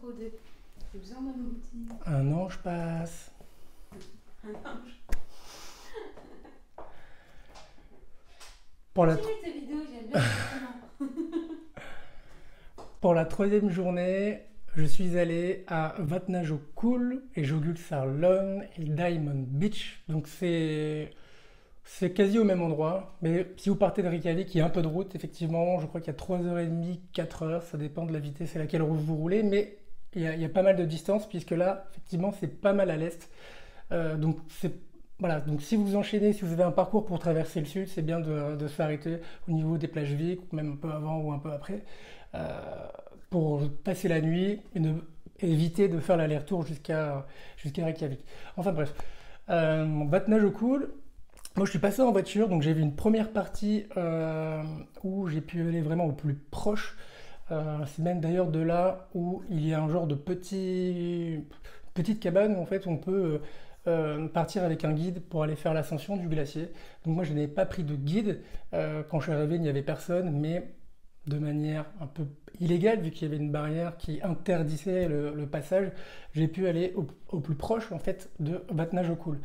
trop de... J'ai besoin d'un outil. Un ange passe. Un ange. Pour la, J'ai vu tes vidéos, j'aime bien justement. pour la troisième journée, je suis allé à Vatnajökull et Jökulsárlón et Diamond Beach. Donc c'est quasi au même endroit. Mais si vous partez de Reykjavik, il y a un peu de route, effectivement. Je crois qu'il y a 3h30, 4h, ça dépend de la vitesse à laquelle vous roulez. Mais il y a pas mal de distance, puisque là, effectivement, c'est pas mal à l'est. Donc voilà, donc si vous enchaînez, si vous avez un parcours pour traverser le sud, c'est bien de s'arrêter au niveau des plages Vic, ou même un peu avant ou un peu après, euh, pour passer la nuit et éviter de faire l'aller-retour jusqu'à Reykjavik. Enfin bref, Vatnajökull, moi je suis passé en voiture, donc j'ai vu une première partie où j'ai pu aller vraiment au plus proche. C'est même d'ailleurs de là où il y a un genre de petite cabane où en fait on peut partir avec un guide pour aller faire l'ascension du glacier. Donc moi je n'ai pas pris de guide. Quand je suis arrivé il n'y avait personne, mais de manière un peu illégale, vu qu'il y avait une barrière qui interdisait le passage, j'ai pu aller au plus proche en fait de Vatnajökull.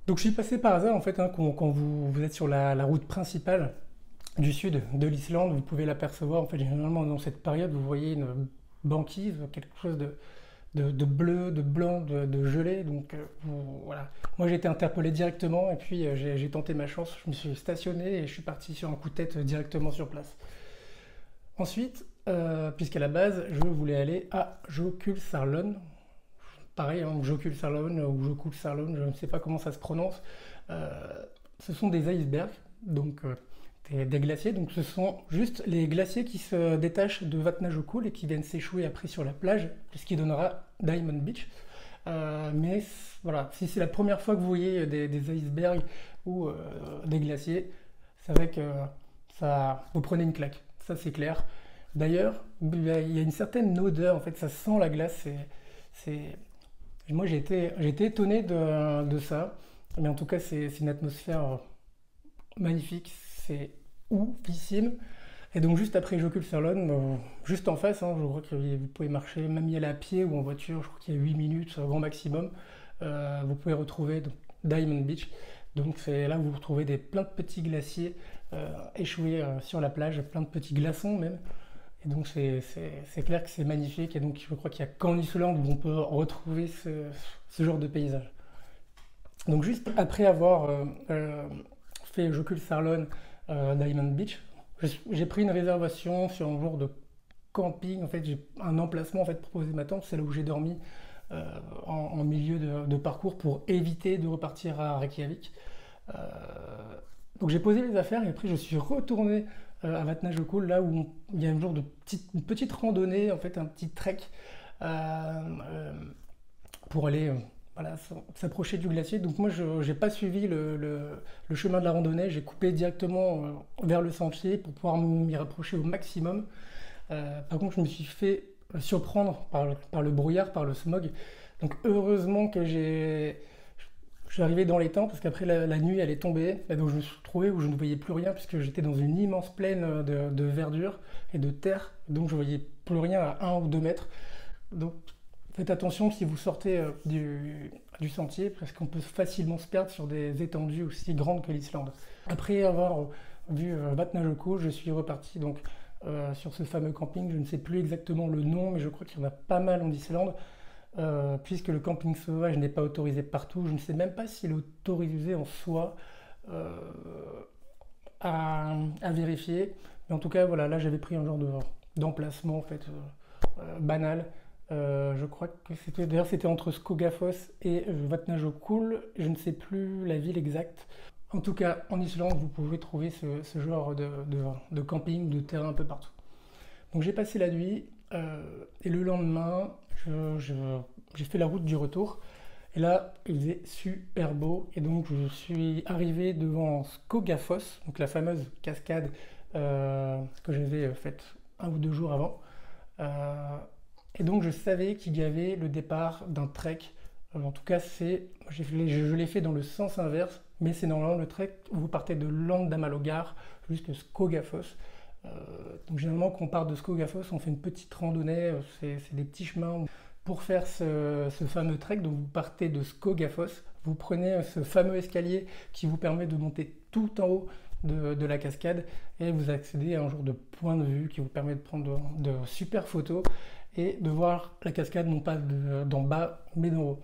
Donc je suis passé par hasard en fait hein, quand vous êtes sur la route principale du sud de l'Islande, vous pouvez l'apercevoir en fait généralement dans cette période, vous voyez une banquise, quelque chose de bleu, de blanc, de gelé. Donc voilà. Moi j'ai été interpellé directement et puis j'ai tenté ma chance. Je me suis stationné et je suis parti sur un coup de tête directement sur place. Ensuite, puisqu'à la base je voulais aller à Jökulsárlón, pareil, hein, Jökulsárlón ou Jökulsárlón, je ne sais pas comment ça se prononce. Euh, Ce sont des icebergs, donc des glaciers. Donc ce sont juste les glaciers qui se détachent de Vatnajökull et qui viennent s'échouer après sur la plage, ce qui donnera Diamond Beach. Mais voilà, si c'est la première fois que vous voyez des icebergs ou des glaciers, c'est vrai que ça, vous prenez une claque, ça c'est clair. D'ailleurs, il y a une certaine odeur, en fait, ça sent la glace. C'est... Moi j'ai été étonné de ça, mais en tout cas c'est une atmosphère magnifique, c'est oufissime. Et donc juste après Jökulsárlón, juste en face, hein, je crois que vous pouvez marcher, même y aller à pied ou en voiture, je crois qu'il y a 8 minutes grand maximum. Vous pouvez retrouver donc, Diamond Beach. Donc c'est là où vous retrouvez plein de petits glaciers échoués sur la plage, plein de petits glaçons même. Et donc c'est clair que c'est magnifique. Et donc je crois qu'il n'y a qu'en Islande où on peut retrouver ce genre de paysage. Donc juste après avoir fait Jökulsárlón Diamond Beach, j'ai pris une réservation sur un jour de camping. En fait, j'ai un emplacement en fait, pour poser ma tente. C'est là où j'ai dormi en milieu de parcours pour éviter de repartir à Reykjavik. Euh, donc j'ai posé les affaires et après je suis retourné à Vatnajökull, là où il y a un jour de une petite randonnée, en fait un petit trek euh, pour aller voilà, s'approcher du glacier. Donc moi je n'ai pas suivi le chemin de la randonnée, j'ai coupé directement vers le sentier pour pouvoir m'y rapprocher au maximum. Par contre je me suis fait surprendre par le brouillard, par le smog. Donc heureusement que je suis arrivé dans les temps parce qu'après la nuit elle est tombée et donc je me suis retrouvé où je ne voyais plus rien puisque j'étais dans une immense plaine de verdure et de terre, donc je voyais plus rien à 1 ou 2 mètres. Donc faites attention si vous sortez du sentier parce qu'on peut facilement se perdre sur des étendues aussi grandes que l'Islande. Après avoir vu Vatnajökull, je suis reparti donc sur ce fameux camping. Je ne sais plus exactement le nom, mais je crois qu'il y en a pas mal en Islande. Puisque le camping sauvage n'est pas autorisé partout, je ne sais même pas s'il est autorisé en soi euh, à vérifier. Mais en tout cas, voilà, là j'avais pris un genre d'emplacement en fait banal. Je crois que c'était entre Skogafoss et Vatnajökull. Je ne sais plus la ville exacte. En tout cas, en Islande, vous pouvez trouver ce genre de camping, de terrain un peu partout. Donc j'ai passé la nuit et le lendemain, j'ai fait la route du retour. Et là, il faisait super beau. Et donc je suis arrivé devant Skogafoss, donc la fameuse cascade que j'avais faite 1 ou 2 jours avant. Euh, et donc je savais qu'il y avait le départ d'un trek. En tout cas, je l'ai fait dans le sens inverse, mais c'est normalement le trek où vous partez de Landamalogar jusqu'à Skogafoss. Donc généralement quand on part de Skogafoss, on fait une petite randonnée, c'est des petits chemins. Pour faire ce fameux trek, donc vous partez de Skogafoss, vous prenez ce fameux escalier qui vous permet de monter tout en haut de la cascade et vous accédez à un genre de point de vue qui vous permet de prendre de super photos et de voir la cascade non pas d'en bas mais d'en haut.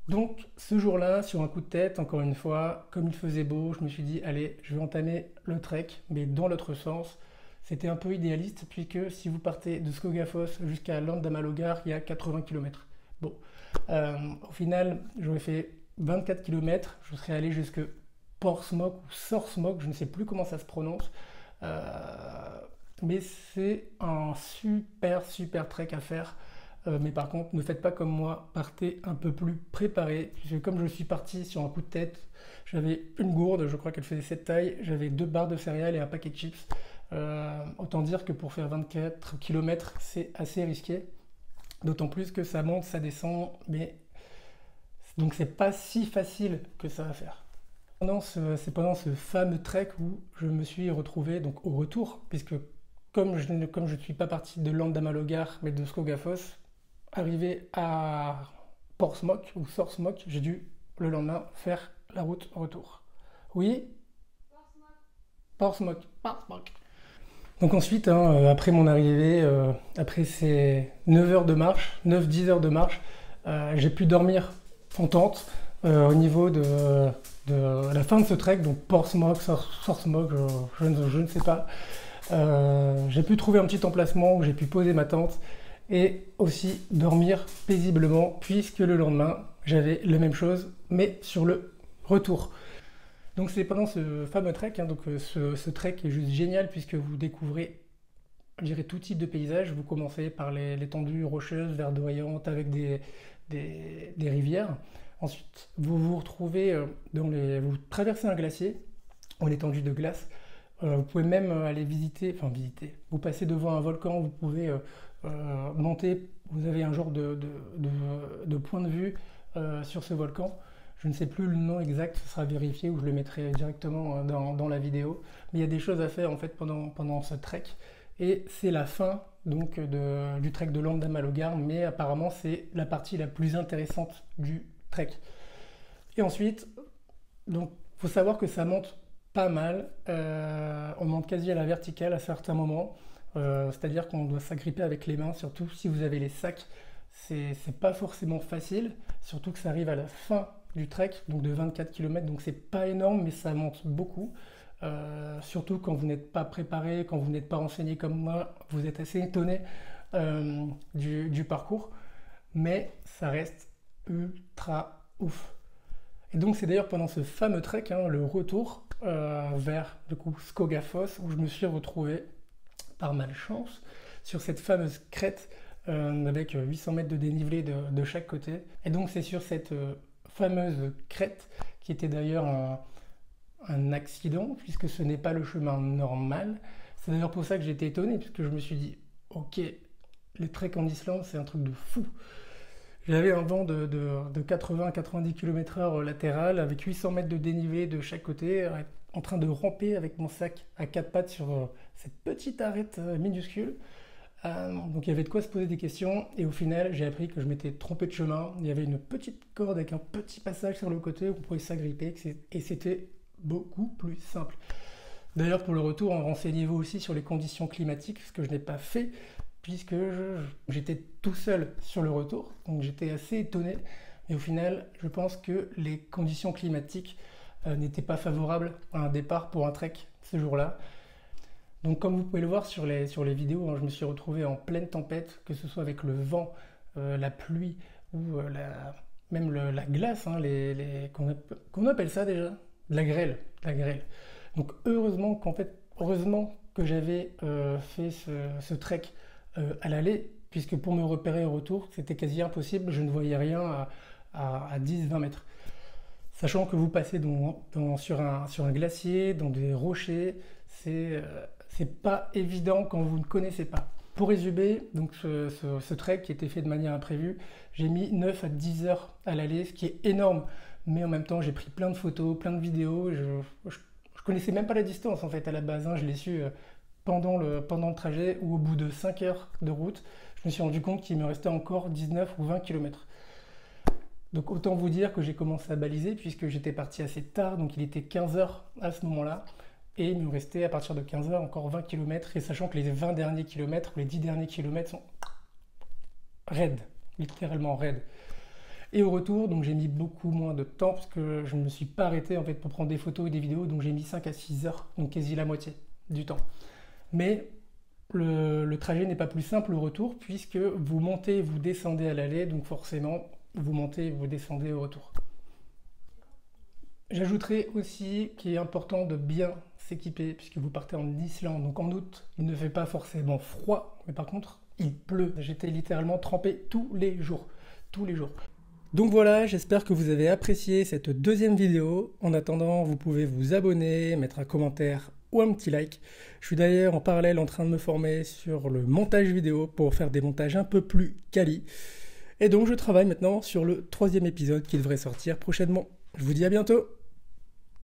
Donc ce jour-là, sur un coup de tête, encore une fois, comme il faisait beau, je me suis dit allez, je vais entamer le trek, mais dans l'autre sens. C'était un peu idéaliste puisque si vous partez de Skogafoss jusqu'à Landamalogar, il y a 80 km. Bon, au final, j'aurais fait 24 km, je serais allé jusque Porsmok ou Sorsmok, je ne sais plus comment ça se prononce. Mais c'est un super trek à faire. Mais par contre, ne faites pas comme moi, partez un peu plus préparé. Puisque comme je suis parti sur un coup de tête, j'avais une gourde, je crois qu'elle faisait cette taille, j'avais 2 barres de céréales et un paquet de chips. Autant dire que pour faire 24 km, c'est assez risqué. D'autant plus que ça monte, ça descend, mais donc c'est pas si facile que ça à faire. C'est pendant ce fameux trek où je me suis retrouvé donc au retour, puisque comme je ne suis pas parti de Landamalogar mais de Skogafoss, arrivé à Porsmok ou Sorsmok, j'ai dû le lendemain faire la route retour. Oui, Porsmok. Donc ensuite, après mon arrivée, après ces 9 heures de marche, 9-10 heures de marche, j'ai pu dormir en tente au niveau de la fin de ce trek, donc Porsmok, Sorsmok, je ne sais pas. J'ai pu trouver un petit emplacement où j'ai pu poser ma tente et aussi dormir paisiblement puisque le lendemain, j'avais la même chose, mais sur le retour. Donc c'est pendant ce fameux trek, donc ce trek est juste génial puisque vous découvrez, je dirais, tout type de paysage. Vous commencez par l'étendue rocheuse, verdoyante avec des rivières. Ensuite, vous vous retrouvez vous traversez un glacier, en étendue de glace. Vous pouvez même aller visiter. Vous passez devant un volcan, vous pouvez monter. Vous avez un genre de point de vue sur ce volcan. Je ne sais plus le nom exact, ce sera vérifié ou je le mettrai directement dans la vidéo. Mais il y a des choses à faire en fait pendant ce trek. Et c'est la fin donc du trek de Landamalogar, mais apparemment c'est la partie la plus intéressante du trek. Et ensuite, donc faut savoir que ça monte pas mal. On monte quasi à la verticale à certains moments. C'est-à-dire qu'on doit s'agripper avec les mains, surtout si vous avez les sacs. C'est pas forcément facile, surtout que ça arrive à la fin du trek, donc de 24 km, donc c'est pas énorme, mais ça monte beaucoup. Surtout quand vous n'êtes pas préparé, quand vous n'êtes pas renseigné comme moi, vous êtes assez étonné du parcours, mais ça reste ultra ouf. Et donc c'est d'ailleurs pendant ce fameux trek, le retour vers du coup, Skogafoss, où je me suis retrouvé par malchance sur cette fameuse crête avec 800 mètres de dénivelé de chaque côté. Et donc c'est sur cette fameuse crête qui était d'ailleurs un accident puisque ce n'est pas le chemin normal. C'est d'ailleurs pour ça que j'étais étonné puisque je me suis dit ok, les treks en Islande c'est un truc de fou. J'avais un vent de 80-90 km/h latéral avec 800 mètres de dénivelé de chaque côté, en train de ramper avec mon sac à 4 pattes sur cette petite arête minuscule. Donc il y avait de quoi se poser des questions et au final j'ai appris que je m'étais trompé de chemin. Il y avait une petite corde avec un petit passage sur le côté où on pouvait s'agripper et c'était beaucoup plus simple. D'ailleurs pour le retour, renseignez-vous aussi sur les conditions climatiques, ce que je n'ai pas fait puisque j'étais tout seul sur le retour, donc j'étais assez étonné. Mais au final, je pense que les conditions climatiques n'étaient pas favorables à un départ pour un trek ce jour-là. Donc comme vous pouvez le voir sur les vidéos, je me suis retrouvé en pleine tempête, que ce soit avec le vent, la pluie ou même la glace, qu'on appelle ça déjà, la grêle. Donc heureusement que j'avais fait ce trek à l'aller, puisque pour me repérer au retour, c'était quasi impossible, je ne voyais rien à 10-20 mètres. Sachant que vous passez sur un glacier, dans des rochers, c'est pas évident quand vous ne connaissez pas. Pour résumer, donc ce trek qui était fait de manière imprévue, j'ai mis 9 à 10 heures à l'aller, ce qui est énorme, mais en même temps j'ai pris plein de photos, plein de vidéos, je connaissais même pas la distance en fait à la base, je l'ai su pendant le trajet où au bout de 5 heures de route, je me suis rendu compte qu'il me restait encore 19 ou 20 km. Donc autant vous dire que j'ai commencé à baliser puisque j'étais parti assez tard, donc il était 15 heures à ce moment-là. Et il me restait à partir de 15 heures encore 20 km, et sachant que les 20 derniers kilomètres, les 10 derniers kilomètres sont raides, littéralement raides. Et au retour, donc j'ai mis beaucoup moins de temps parce que je ne me suis pas arrêté en fait pour prendre des photos et des vidéos, donc j'ai mis 5 à 6 heures, donc quasi la moitié du temps. Mais le trajet n'est pas plus simple au retour puisque vous montez, vous descendez à l'aller, donc forcément vous montez et vous descendez au retour. J'ajouterai aussi qu'il est important de bien s'équiper puisque vous partez en Islande, donc en août il ne fait pas forcément froid, mais par contre il pleut. J'étais littéralement trempé tous les jours. Donc voilà, j'espère que vous avez apprécié cette deuxième vidéo. En attendant, vous pouvez vous abonner, mettre un commentaire ou un petit like. Je suis d'ailleurs en parallèle en train de me former sur le montage vidéo pour faire des montages un peu plus quali. Et donc je travaille maintenant sur le 3e épisode qui devrait sortir prochainement. Je vous dis à bientôt!